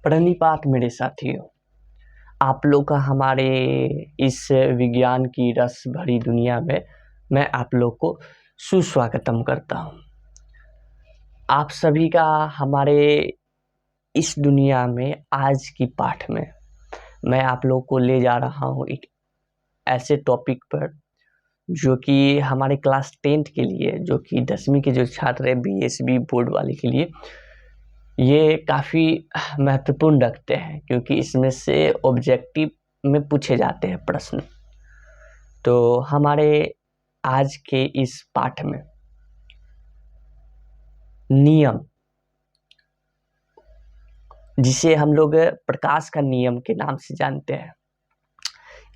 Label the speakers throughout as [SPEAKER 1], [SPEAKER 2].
[SPEAKER 1] प्रणिपात मेरे साथियों, आप लोग का हमारे इस विज्ञान की रस भरी दुनिया में मैं आप लोग को सुस्वागतम करता हूँ। आप सभी का हमारे इस दुनिया में आज की पाठ में मैं आप लोग को ले जा रहा हूँ एक ऐसे टॉपिक पर जो कि हमारे क्लास 10th के लिए, जो कि 10वीं के जो छात्र है बीएसबी बोर्ड वाले के लिए ये काफ़ी महत्वपूर्ण रखते हैं, क्योंकि इसमें से ऑब्जेक्टिव में पूछे जाते हैं प्रश्न। तो हमारे आज के इस पाठ में नियम, जिसे हम लोग प्रकाश का नियम के नाम से जानते हैं,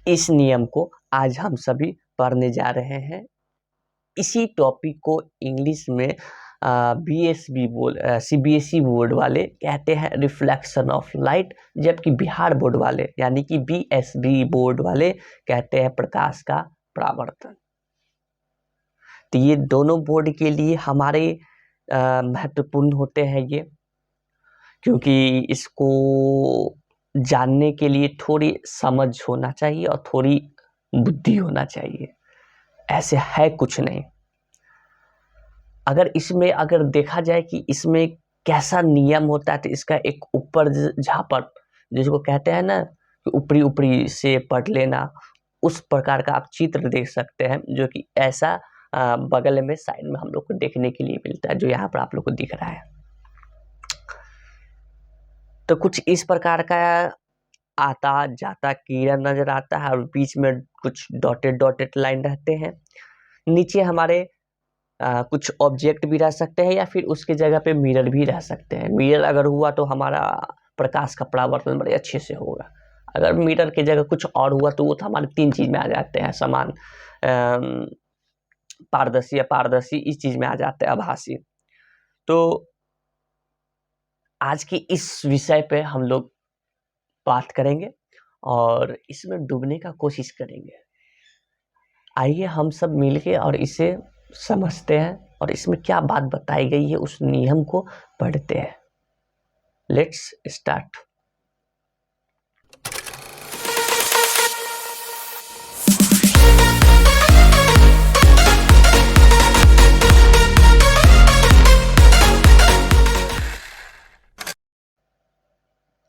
[SPEAKER 1] इस नियम को आज हम सभी पढ़ने जा रहे हैं। इसी टॉपिक को इंग्लिश में बीएसबी बोर्ड सीबीएसई बोर्ड वाले कहते हैं रिफ्लेक्शन ऑफ लाइट, जबकि बिहार बोर्ड वाले यानी कि बीएसबी बोर्ड वाले कहते हैं प्रकाश का परावर्तन। तो ये दोनों बोर्ड के लिए हमारे महत्वपूर्ण होते हैं ये, क्योंकि इसको जानने के लिए थोड़ी समझ होना चाहिए और थोड़ी बुद्धि होना चाहिए, ऐसे है कुछ नहीं। अगर इसमें अगर देखा जाए कि इसमें कैसा नियम होता है, तो इसका एक ऊपर झापट, जिसको कहते हैं ना कि ऊपरी ऊपरी से पढ़ लेना, उस प्रकार का आप चित्र देख सकते हैं, जो कि ऐसा बगल में साइड में हम लोग को देखने के लिए मिलता है, जो यहाँ पर आप लोग को दिख रहा है। तो कुछ इस प्रकार का आता जाता किरण नजर आता है और बीच में कुछ डॉटेड डॉटेड लाइन रहते हैं। नीचे हमारे कुछ ऑब्जेक्ट भी रह सकते हैं या फिर उसके जगह पे मिरर भी रह सकते हैं। मिरर अगर हुआ तो हमारा प्रकाश का परावर्तन बड़े अच्छे से होगा। अगर मिरर की जगह कुछ और हुआ तो वो तो हमारे 3 चीज में आ जाते हैं, समान, पारदर्शी, अपारदर्शी, इस चीज में आ जाते हैं, आभासी। तो आज के इस विषय पे हम लोग बात करेंगे और इसमें डूबने का कोशिश करेंगे। आइए हम सब मिलके और इसे समझते हैं और इसमें क्या बात बताई गई है उस नियम को पढ़ते हैं। Let's start.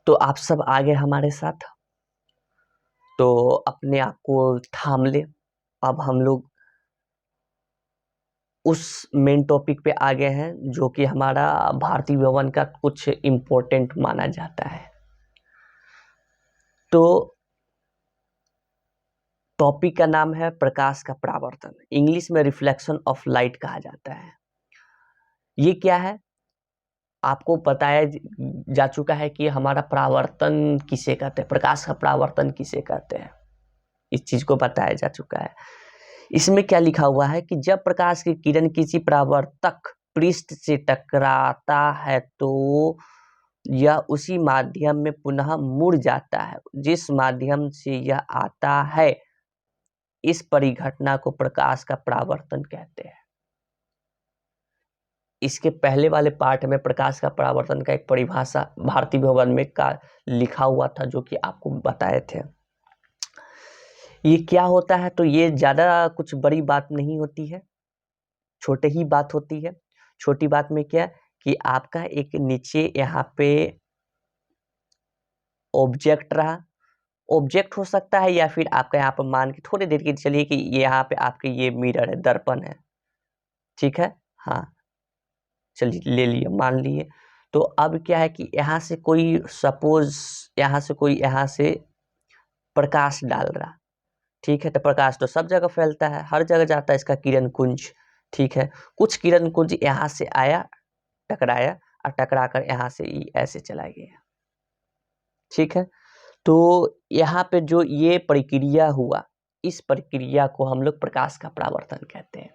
[SPEAKER 1] तो आप सब आगे हमारे साथ, तो अपने आप को थाम ले। अब हम लोग उस मेन टॉपिक पे आ गए हैं, जो कि हमारा भारतीय भवन का कुछ इम्पोर्टेंट माना जाता है। तो टॉपिक का नाम है प्रकाश का परावर्तन, इंग्लिश में रिफ्लेक्शन ऑफ लाइट कहा जाता है। ये क्या है आपको बताया जा चुका है कि हमारा परावर्तन किसे कहते हैं, प्रकाश का परावर्तन किसे कहते हैं, इस चीज को बताया जा चुका है। इसमें क्या लिखा हुआ है कि जब प्रकाश की किरण किसी परावर्तक पृष्ठ से टकराता है तो यह उसी माध्यम में पुनः मुड़ जाता है जिस माध्यम से यह आता है। इस परिघटना को प्रकाश का परावर्तन कहते हैं। इसके पहले वाले पार्ट में प्रकाश का परावर्तन का एक परिभाषा भारतीय भवन में का लिखा हुआ था, जो कि आपको बताए थे। ये क्या होता है, तो ये ज्यादा कुछ बड़ी बात नहीं होती है, छोटे ही बात होती है। छोटी बात में क्या कि आपका एक नीचे यहाँ पे ऑब्जेक्ट रहा, ऑब्जेक्ट हो सकता है या फिर आपका यहाँ पर मान के थोड़ी देर के चलिए कि यहाँ पे आपके ये मिरर है, दर्पण है, ठीक है, हाँ चलिए ले लिए, मान लिए। तो अब क्या है कि यहाँ से कोई सपोज यहाँ से कोई यहाँ से प्रकाश डाल रहा, ठीक है, तो प्रकाश तो सब जगह फैलता है, हर जगह जाता है इसका किरण कुंज, ठीक है। कुछ किरण कुंज यहाँ से आया, टकराया और टकरा कर यहाँ से ऐसे चला गया, ठीक है। तो यहाँ पे जो ये प्रक्रिया हुआ, इस प्रक्रिया को हम लोग प्रकाश का परावर्तन कहते हैं।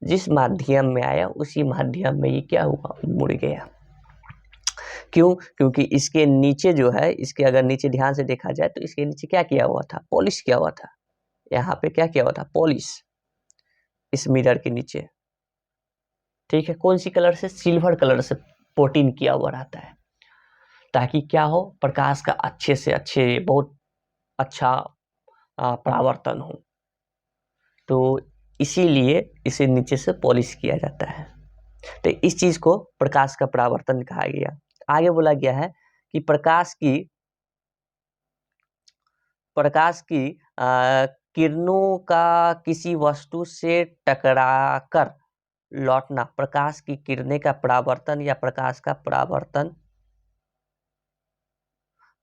[SPEAKER 1] जिस माध्यम में आया उसी माध्यम में ये क्या हुआ, मुड़ गया। क्यों? क्योंकि इसके नीचे जो है, इसके अगर नीचे ध्यान से देखा जाए तो इसके नीचे क्या किया हुआ था, पॉलिश किया हुआ था। यहाँ पे क्या किया हुआ था, पॉलिश, इस मिरर के नीचे, ठीक है। कौन सी कलर से, सिल्वर कलर से पोटिन किया हुआ रहता है। ताकि क्या हो, प्रकाश का अच्छे से अच्छे बहुत अच्छा परावर्तन हो। तो इसीलिए इसे नीचे से पॉलिश किया जाता है। तो इस चीज को प्रकाश का परावर्तन कहा गया। आगे बोला गया है कि प्रकाश की किरणों का किसी वस्तु से टकराकर लौटना प्रकाश की किरणें का परावर्तन या प्रकाश का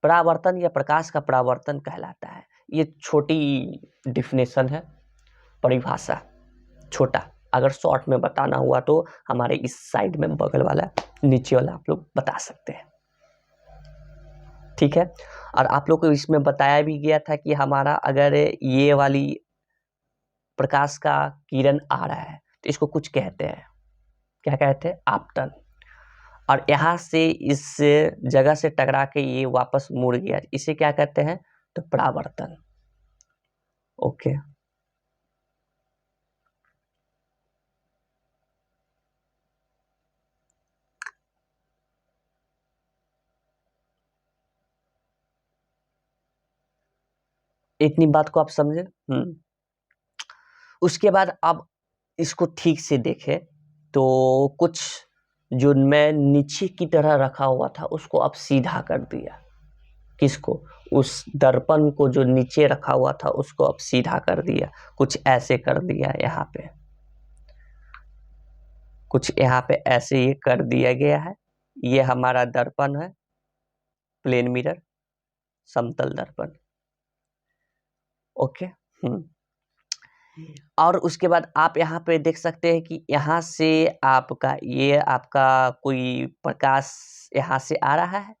[SPEAKER 1] परावर्तन या प्रकाश का परावर्तन कहलाता है। ये छोटी डिफिनेशन है, परिभाषा छोटा। अगर शॉर्ट में बताना हुआ तो हमारे इस साइड में बगल वाला नीचे वाला आप लोग बता सकते हैं, ठीक है। और आप लोग को इसमें बताया भी गया था कि हमारा अगर ये वाली प्रकाश का किरण आ रहा है तो इसको कुछ कहते हैं, क्या कहते हैं, आपतन। और यहाँ से इस जगह से टकरा के ये वापस मुड़ गया, इसे क्या कहते हैं, तो परावर्तन। ओके, इतनी बात को आप समझे। उसके बाद अब इसको ठीक से देखें तो कुछ जो मैं नीचे की तरह रखा हुआ था उसको अब सीधा कर दिया। किसको, उस दर्पण को जो नीचे रखा हुआ था उसको अब सीधा कर दिया, कुछ ऐसे कर दिया, यहाँ पे कुछ यहाँ पे ऐसे ये कर दिया गया है। ये हमारा दर्पण है, प्लेन मिरर, समतल दर्पण। ओके। और उसके बाद आप यहाँ पे देख सकते हैं कि यहाँ से आपका कोई प्रकाश यहाँ से आ रहा है,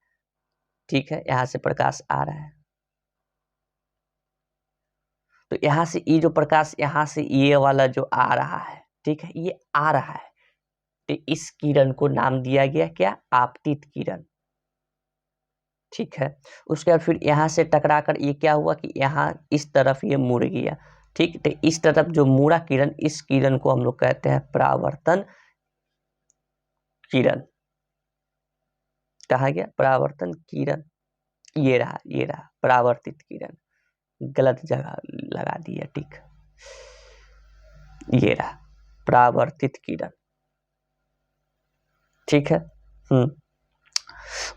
[SPEAKER 1] ठीक है, यहाँ से प्रकाश आ रहा है। तो यहाँ से ये जो प्रकाश यहाँ से ये वाला जो आ रहा है, ठीक है, ये आ रहा है, तो इस किरण को नाम दिया गया क्या, आपतित किरण, ठीक है। उसके बाद फिर यहाँ से टकराकर ये क्या हुआ कि यहाँ इस तरफ ये मुड़ गया, ठीक। तो इस तरफ जो मुड़ा किरण, इस किरण को हम लोग कहते हैं परावर्तन किरण। कहा गया परावर्तन किरण, ये रहा परावर्तित किरण, गलत जगह लगा दिया, ठीक, ये रहा परावर्तित किरण, ठीक है।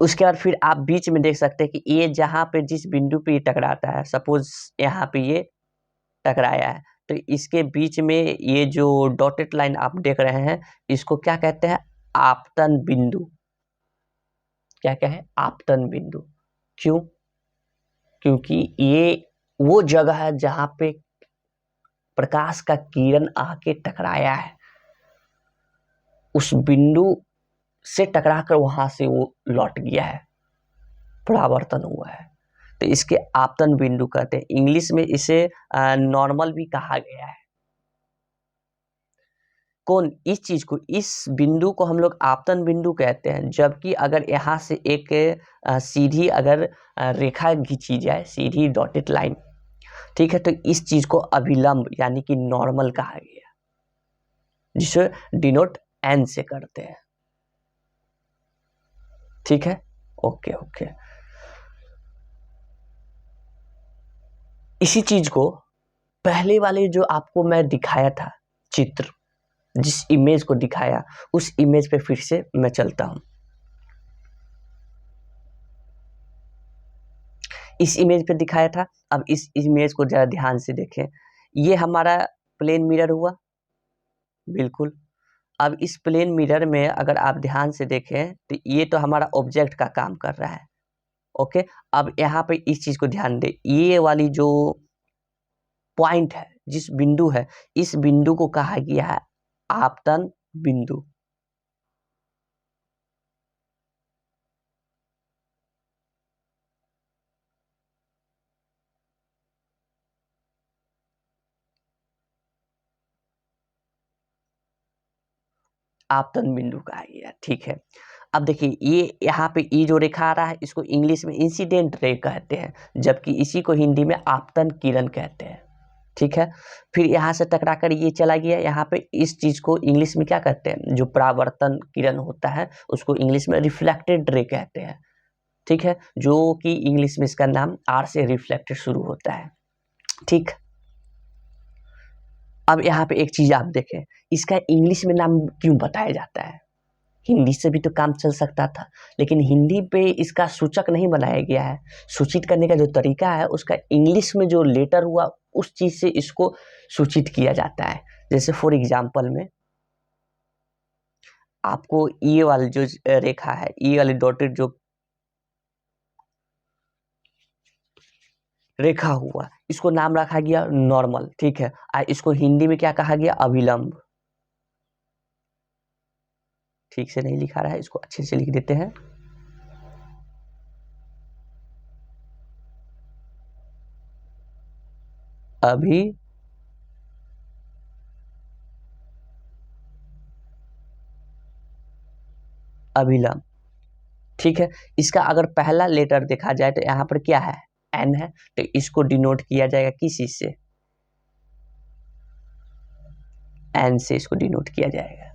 [SPEAKER 1] उसके बाद फिर आप बीच में देख सकते हैं कि ये जहां पे जिस बिंदु पे ये टकराता है, सपोज यहाँ पे ये टकराया है, तो इसके बीच में ये जो डॉटेड लाइन आप देख रहे हैं, इसको क्या कहते हैं, आपतन बिंदु। क्या कहें, आपतन बिंदु। क्यों, क्योंकि ये वो जगह है जहां पे प्रकाश का किरण आके टकराया है, उस बिंदु से टकराकर वहां से वो लौट गया है, परावर्तन हुआ है, तो इसके आपतन बिंदु कहते हैं। इंग्लिश में इसे नॉर्मल भी कहा गया है। कौन, इस चीज को, इस बिंदु को हम लोग आपतन बिंदु कहते हैं। जबकि अगर यहाँ से एक सीधी अगर रेखा खींची जाए, सीधी डॉटेड लाइन, ठीक है, तो इस चीज को अभिलंब यानी कि नॉर्मल कहा गया, जिसे डिनोट एन से करते हैं, ठीक है। ओके ओके, इसी चीज को पहले वाले जो आपको मैं दिखाया था चित्र, जिस इमेज को दिखाया, उस इमेज पे फिर से मैं चलता हूं। इस इमेज पे दिखाया था, अब इस इमेज को जरा ध्यान से देखें। ये हमारा प्लेन मिरर हुआ, बिल्कुल। अब इस प्लेन मिरर में अगर आप ध्यान से देखें तो ये तो हमारा ऑब्जेक्ट का काम कर रहा है, ओके। अब यहाँ पे इस चीज को ध्यान दे, ये वाली जो पॉइंट है, जिस बिंदु है, इस बिंदु को कहा गया है आपतन बिंदु। आपतन बिंदु कहा गया, ठीक है। अब देखिए ये यहाँ पे ये जो रेखा आ रहा है, इसको इंग्लिश में इंसिडेंट रे कहते हैं, जबकि इसी को हिंदी में आपतन किरण कहते हैं, ठीक है। फिर यहाँ से टकराकर ये चला गया यहाँ पे, इस चीज को इंग्लिश में क्या कहते हैं, जो परावर्तन किरण होता है उसको इंग्लिश में रिफ्लेक्टेड रे कहते हैं, ठीक है, जो कि इंग्लिश में इसका नाम आर से रिफ्लेक्टेड शुरू होता है। ठीक, अब यहाँ पे एक चीज आप देखें, इसका इंग्लिश में नाम क्यों बताया जाता है? हिंदी से भी तो काम चल सकता था, लेकिन हिंदी पे इसका सूचक नहीं बनाया गया है। सूचित करने का जो तरीका है उसका इंग्लिश में जो लेटर हुआ उस चीज से इसको सूचित किया जाता है। जैसे फॉर एग्जाम्पल में आपको ये वाली जो रेखा है, ये वाली डॉटेड जो रेखा हुआ, इसको नाम रखा गया नॉर्मल। ठीक है, इसको हिंदी में क्या कहा गया? अभिलंब। ठीक से नहीं लिखा रहा है, इसको अच्छे से लिख देते हैं। अभिलंब। ठीक है, इसका अगर पहला लेटर देखा जाए तो यहाँ पर क्या है? एन है, तो इसको डिनोट किया जाएगा किस चीज से? एन से इसको डिनोट किया जाएगा।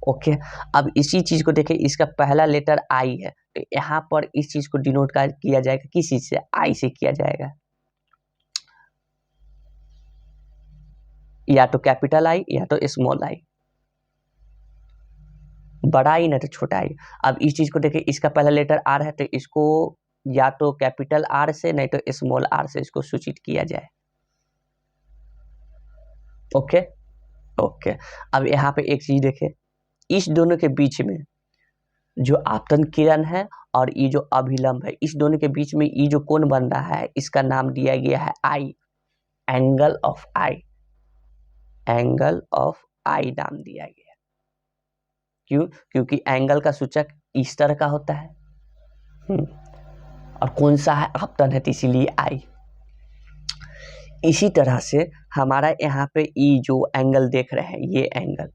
[SPEAKER 1] ओके, अब इसी चीज को देखें, इसका पहला लेटर आई है, तो यहाँ पर इस चीज को डिनोट किया जाएगा किस चीज से? आई से किया जाएगा। या तो कैपिटल आई या तो स्मॉल आई, बड़ा आई ना तो छोटा आई। अब इस चीज को देखें, इसका पहला लेटर आर है, तो इसको या तो कैपिटल आर से नहीं तो स्मॉल आर से इसको सूचित किया जाए। ओके ओके, अब यहाँ पे एक चीज देखें, इस दोनों के बीच में जो आपतन किरण है और ये जो अभिलंब है, इस दोनों के बीच में ये जो कोण बन रहा है, इसका नाम दिया गया है eye, angle of eye. Angle of eye नाम दिया गया। क्यों? क्योंकि एंगल का सूचक इस तरह का होता है और कौन सा है? आपतन है, तो इसीलिए आई। इसी तरह से हमारा यहाँ पे ये जो एंगल देख रहे हैं, ये एंगल,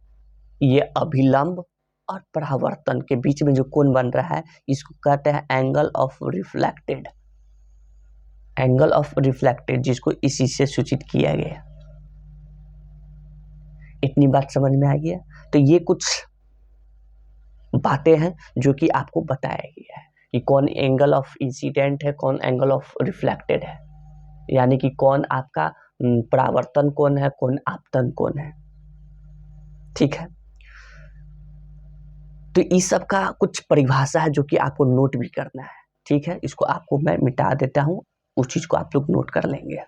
[SPEAKER 1] ये अभिलंब और परावर्तन के बीच में जो कोण बन रहा है, इसको कहते हैं angle of reflected. Angle of reflected, जिसको इसी से सूचित किया गया। इतनी बात समझ में आ गया? तो ये कुछ बातें हैं जो कि आपको बताया गया है कि कौन एंगल ऑफ इंसिडेंट है, कौन एंगल ऑफ रिफ्लेक्टेड है, यानी कि कौन आपका परावर्तन कोण है, कौन आपतन कोण है। ठीक है, तो इस सब का कुछ परिभाषा है जो कि आपको नोट भी करना है। ठीक है, इसको आपको मैं मिटा देता हूं, उस चीज को आप लोग नोट कर लेंगे।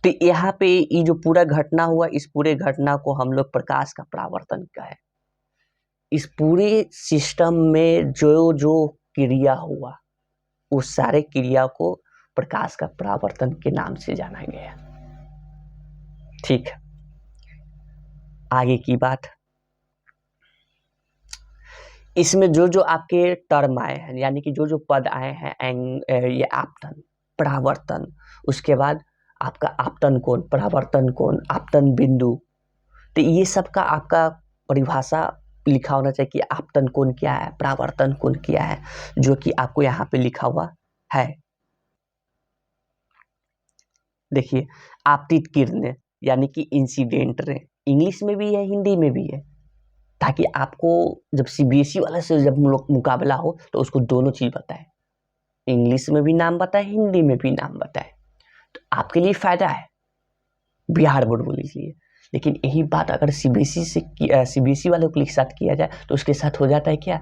[SPEAKER 1] तो यहाँ पे ये जो पूरा घटना हुआ, इस पूरे घटना को हम लोग प्रकाश का परावर्तन कहे। इस पूरे सिस्टम में जो जो क्रिया हुआ, उस सारे क्रिया को प्रकाश का परावर्तन के नाम से जाना गया। ठीक, आगे की बात, इसमें जो जो आपके टर्म आए हैं, यानी कि जो जो पद आए हैं, ये आपतन, परावर्तन, उसके बाद आपका आपतन कोण, परावर्तन कोण, आपतन बिंदु, तो ये सब का आपका परिभाषा लिखा होना चाहिए कि आपतन कोण क्या है, परावर्तन कोण क्या है, जो कि आपको यहाँ पे लिखा हुआ है। देखिए, आपतित किरणें यानी कि इंसिडेंट रे, इंग्लिश में भी है, हिंदी में भी है, ताकि आपको जब सीबीएसई वाले से जब मुकाबला हो तो उसको दोनों चीज बताए, इंग्लिश में भी नाम बताए, हिंदी में भी नाम बताए, तो आपके लिए फायदा है बिहार बोर्ड बोल लीजिए। लेकिन यही बात अगर सीबीएसई वाले के साथ किया जाए तो उसके साथ हो जाता है क्या?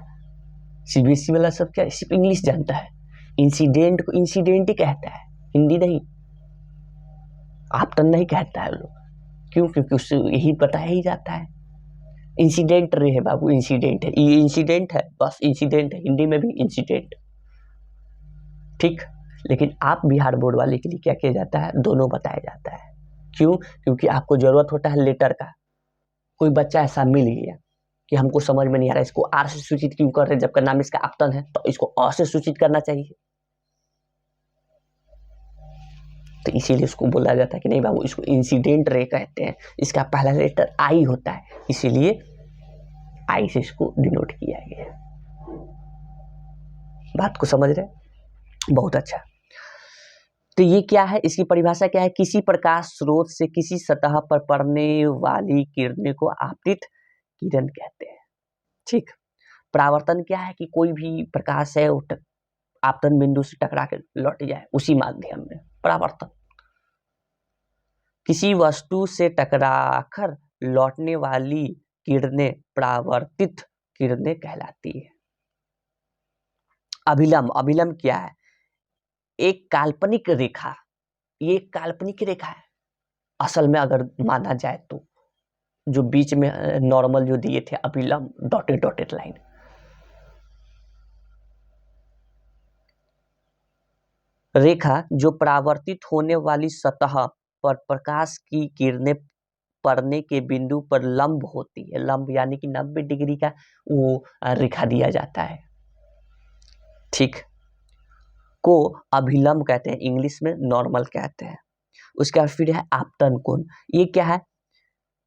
[SPEAKER 1] सीबीएसई वाला सब क्या सिर्फ इंग्लिश जानता है, इंसिडेंट को इंसिडेंट ही कहता है, हिंदी नहीं, आपतन नहीं कहता है लोग। क्यों? क्योंकि उससे यही बताया ही जाता है, इंसिडेंट रे है बाबू, इंसिडेंट है, ये इंसिडेंट है, बस इंसिडेंट है, हिंदी में भी इंसिडेंट। ठीक, लेकिन आप बिहार बोर्ड वाले के लिए क्या किया जाता है? दोनों बताया जाता है। क्यों? क्योंकि आपको जरूरत होता है लेटर का। कोई बच्चा ऐसा मिल गया कि हमको समझ में नहीं आ रहा, इसको आर से सूचित क्यों कर रहे, जबकि नाम इसका आपतन है, तो इसको अ से सूचित करना चाहिए। तो इसीलिए उसको बोला जाता है कि नहीं बाबू, इसको इंसिडेंट रे कहते हैं, इसका पहला लेटर आई होता है, इसीलिए आई से इसको डिनोट किया गया। बात को समझ रहे? बहुत अच्छा। तो ये क्या है, इसकी परिभाषा क्या है, किसी प्रकाश स्रोत से किसी सतह पर पड़ने वाली किरणें को आपतित किरण कहते हैं। ठीक। परावर्तन क्या है कि कोई भी प्रकाश है आपतन बिंदु से टकरा के लौट जाए, उसी माध्यम में परावर्तन। किसी वस्तु से टकराकर लौटने वाली किरणें परावर्तित किरणें कहलाती है। अभिलंब, अभिलंब क्या है, एक काल्पनिक रेखा, ये एक काल्पनिक रेखा है असल में अगर माना जाए तो, जो बीच में नॉर्मल जो दिए थे अभिलंब डॉटेड डॉटेड लाइन। रेखा जो परावर्तित होने वाली सतह पर प्रकाश की किरणें पड़ने के बिंदु पर लंब होती है। लंब यानी कि 90 डिग्री का वो रेखा दिया जाता है। ठीक, को अभिलंब कहते हैं, इंग्लिश में नॉर्मल कहते हैं। उसके बाद फिर है आपतन कोण। ये क्या है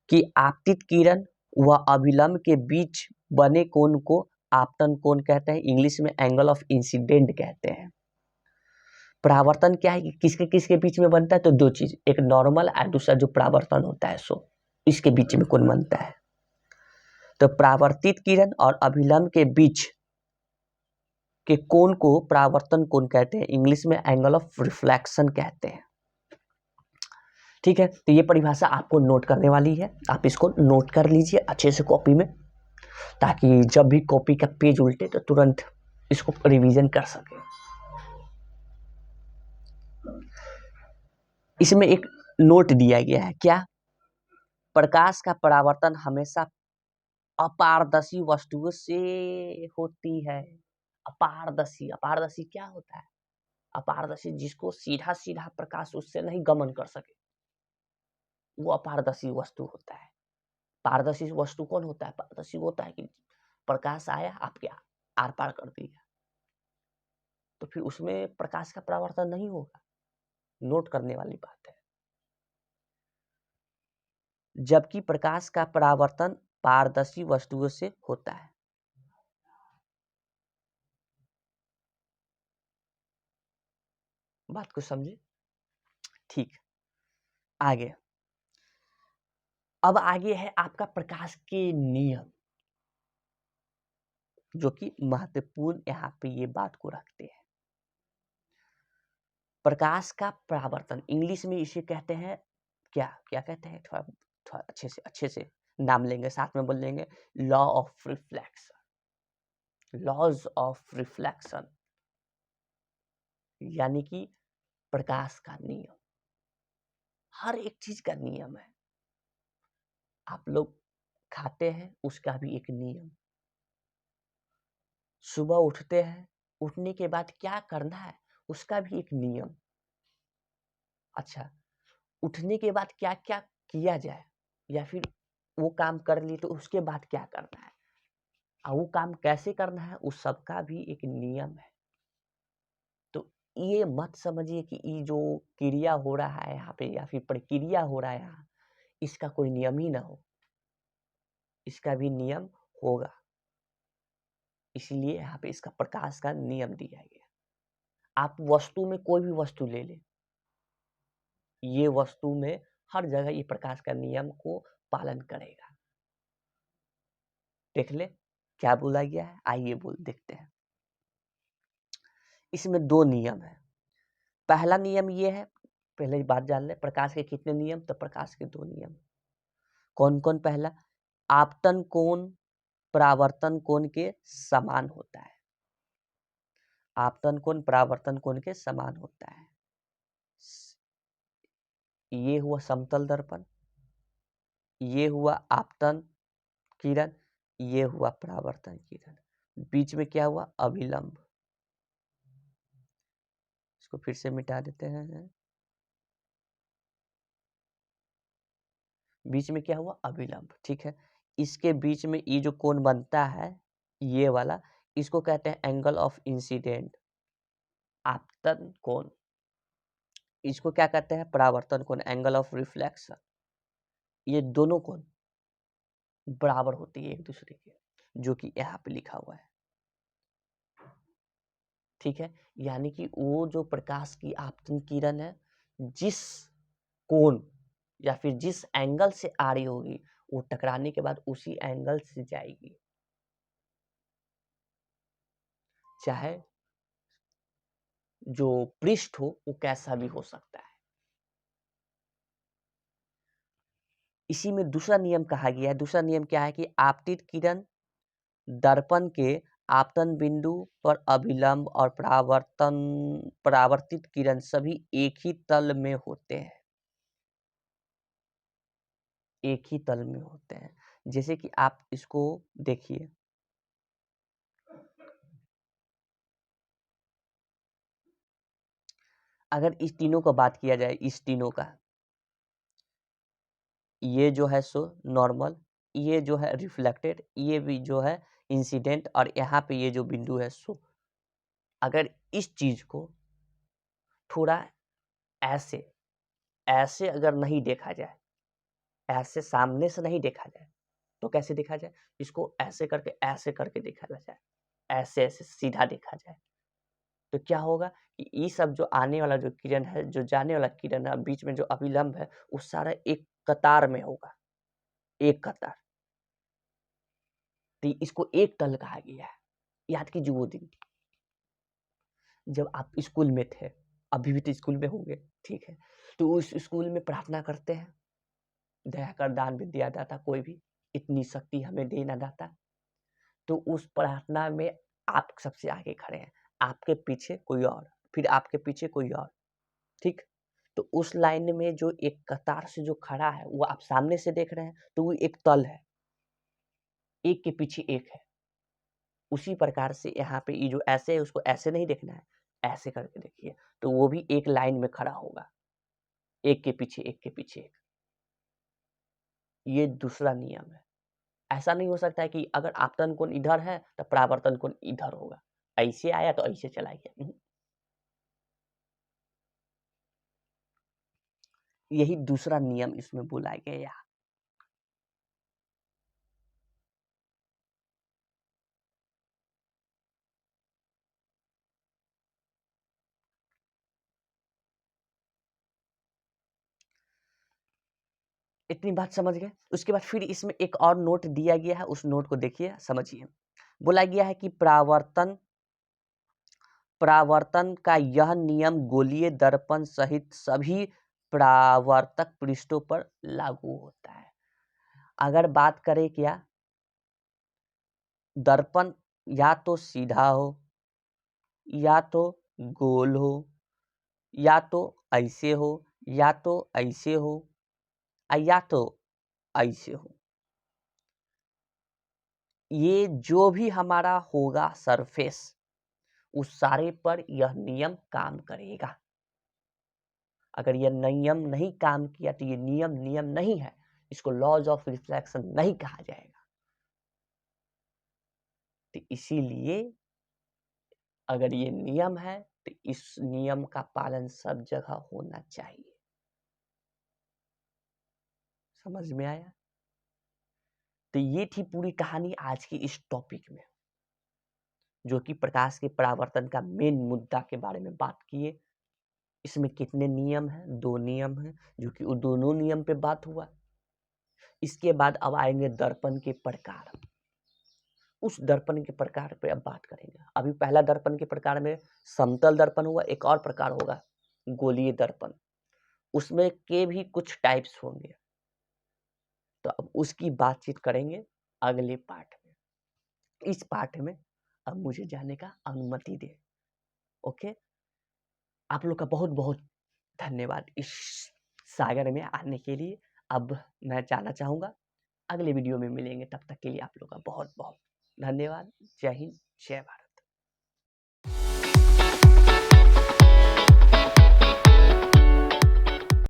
[SPEAKER 1] कि आपतित किरण व अभिलंब के बीच बने कोण को आपतन कोण कहते हैं, इंग्लिश में एंगल ऑफ इंसिडेंट कहते हैं। परावर्तन क्या है कि किसके किसके बीच में बनता है, तो दो चीज, एक नॉर्मल और दूसरा जो परावर्तन होता है सो इसके बीच में कोण बनता है। तो परावर्तित किरण और अभिलंब के बीच के कोण को परावर्तन कोण कहते हैं, इंग्लिश में एंगल ऑफ रिफ्लेक्शन कहते हैं। ठीक है, तो ये परिभाषा आपको नोट करने वाली है, आप इसको नोट कर लीजिए अच्छे से कॉपी में, ताकि जब भी कॉपी का पेज उल्टे तो तुरंत इसको रिवीजन कर सके। इसमें एक नोट दिया गया है, क्या, प्रकाश का परावर्तन हमेशा अपारदर्शी वस्तुओं से होती है। अपारदर्शी, अपारदर्शी क्या होता है, अपारदर्शी जिसको सीधा सीधा प्रकाश उससे नहीं गमन कर सके, वो अपारदर्शी वस्तु होता है। पारदर्शी वस्तु कौन होता है, पारदर्शी होता है कि प्रकाश आया आपके आर पार कर दिया, तो फिर उसमें प्रकाश का परावर्तन नहीं होगा। नोट करने वाली बात है। जबकि प्रकाश का परावर्तन पारदर्शी वस्तुओं से होता है। बात को समझे। ठीक, आगे, अब आगे है आपका प्रकाश के नियम, जो कि महत्वपूर्ण यहाँ पे ये बात को रखते हैं। प्रकाश का परावर्तन, इंग्लिश में इसे कहते हैं क्या, क्या कहते हैं, थोड़ा थोड़ा अच्छे से नाम लेंगे, साथ में बोल लेंगे, law of reflection, laws of reflection, यानी कि प्रकाश का नियम। हर एक चीज का नियम है। आप लोग खाते हैं, उसका भी एक नियम। सुबह उठते हैं, उठने के बाद क्या करना है, उसका भी एक नियम। अच्छा, उठने के बाद क्या क्या किया जाए, या फिर वो काम कर ली तो उसके बाद क्या करना है, और वो काम कैसे करना है, उस सब का भी एक नियम है। तो ये मत समझिए कि ये जो क्रिया हो रहा है यहाँ पे या फिर प्रक्रिया हो रहा है यहाँ, इसका कोई नियम ही ना हो, इसका भी नियम होगा। इसीलिए यहाँ पे इसका प्रकाश का नियम दिया गया। आप वस्तु में कोई भी वस्तु ले लें, ये वस्तु में हर जगह ये प्रकाश का नियम को पालन करेगा। देख ले क्या बोला गया है, आइए बोल देखते हैं। इसमें दो नियम है। पहला नियम ये है, पहले बात जान ले, प्रकाश के कितने नियम, तो प्रकाश के दो नियम। कौन कौन, पहला, आपतन कोण परावर्तन कोण के समान होता है। आपतन कोण परावर्तन कोण के समान होता है। ये हुआ समतल दर्पण, ये हुआ आपतन किरण, ये हुआ परावर्तन किरण, बीच में क्या हुआ, अभिलंब। इसको फिर से मिटा देते हैं। बीच में क्या हुआ, अभिलंब। ठीक है, इसके बीच में ये जो कोण बनता है ये वाला, इसको कहते हैं एंगल ऑफ इंसिडेंट, आपतन कोण। इसको क्या कहते हैं, परावर्तन कोण, एंगल ऑफ रिफ्लेक्शन। ये दोनों कोण बराबर होती है एक दूसरे के, जो कि यहाँ पे लिखा हुआ है। ठीक है, यानी कि वो जो प्रकाश की आपतन किरण है जिस कोण या फिर जिस एंगल से आ रही होगी वो टकराने के बाद उसी एंगल से जाएगी, चाहे जो पृष्ठ हो वो कैसा भी हो सकता है। इसी में दूसरा नियम कहा गया है। दूसरा नियम क्या है कि आपतित किरण दर्पण के आपतन बिंदु पर अभिलंब और परावर्तित किरण सभी एक ही तल में होते हैं, एक ही तल में होते हैं। जैसे कि आप इसको देखिए, अगर इस तीनों का बात किया जाए, इस तीनों का, ये जो है सो नॉर्मल, ये जो है रिफ्लेक्टेड, ये भी जो है इंसिडेंट, और यहाँ पे ये जो बिंदु है सो, अगर इस चीज को थोड़ा ऐसे ऐसे अगर नहीं देखा जाए, ऐसे सामने से नहीं देखा जाए, तो कैसे देखा जाए, इसको ऐसे करके देखा जाए, ऐसे ऐसे सीधा देखा जाए, तो क्या होगा कि ये सब जो आने वाला जो किरण है, जो जाने वाला किरण है, बीच में जो अभिलंब है, वो सारा एक कतार में होगा, एक कतार। तो इसको एक तल कहा गया है। याद कीजिए वो दिन जब आप स्कूल में थे, अभी भी तो स्कूल में होंगे, ठीक है, तो उस स्कूल में प्रार्थना करते हैं, दया कर दान विद्या दाता, कोई भी इतनी शक्ति हमें दे ना दाता। तो उस प्रार्थना में आप सबसे आगे खड़े हैं, आपके पीछे कोई और, फिर आपके पीछे कोई और, ठीक। तो उस लाइन में जो एक कतार से जो खड़ा है वो आप सामने से देख रहे हैं, तो वो एक तल है, एक के पीछे एक है। उसी प्रकार से यहाँ पे ये जो ऐसे है उसको ऐसे नहीं देखना है, ऐसे करके देखिए, तो वो भी एक लाइन में खड़ा होगा, एक के पीछे एक के पीछे एक। ये दूसरा नियम है। ऐसा नहीं हो सकता है कि अगर आपतन कोण इधर है तो परावर्तन कोण इधर होगा, ऐसे आया तो ऐसे चला गया। यही दूसरा नियम इसमें बोला गया। इतनी बात समझ गए। उसके बाद फिर इसमें एक और नोट दिया गया है, उस नोट को देखिए, समझिए। बोला गया है कि परावर्तन का यह नियम गोलीय दर्पण सहित सभी परावर्तक पृष्ठों पर लागू होता है। अगर बात करें क्या, दर्पण या तो सीधा हो, या तो गोल हो, या तो ऐसे हो, या तो ऐसे हो, या तो ऐसे हो, ये जो भी हमारा होगा सरफेस, उस सारे पर यह नियम काम करेगा। अगर यह नियम नहीं काम किया तो ये नियम नहीं है, इसको लॉज ऑफ रिफ्लेक्शन नहीं कहा जाएगा। तो इसीलिए अगर ये नियम है तो इस नियम का पालन सब जगह होना चाहिए। समझ में आया? तो ये थी पूरी कहानी आज की इस टॉपिक में, जो कि प्रकाश के परावर्तन का मेन मुद्दा के बारे में बात किए। इसमें कितने नियम हैं? 2 नियम हैं, जो कि वो दोनों नियम पे बात हुआ। इसके बाद अब आएंगे दर्पण के प्रकार। उस दर्पण के प्रकार पे अब बात करेंगे। अभी पहला दर्पण के प्रकार में समतल दर्पण हुआ, एक और प्रकार होगा गोलीय दर्पण, उसमें के भी कुछ टाइप्स होंगे। तो अब उसकी बातचीत करेंगे अगले पार्ट में। इस पार्ट में अब मुझे जाने का अनुमति दे। ओके, आप लोग का बहुत बहुत धन्यवाद इस सागर में आने के लिए। अब मैं जाना चाहूँगा, अगले वीडियो में मिलेंगे, तब तक के लिए आप लोग का बहुत बहुत धन्यवाद। जय हिंद, जय भारत।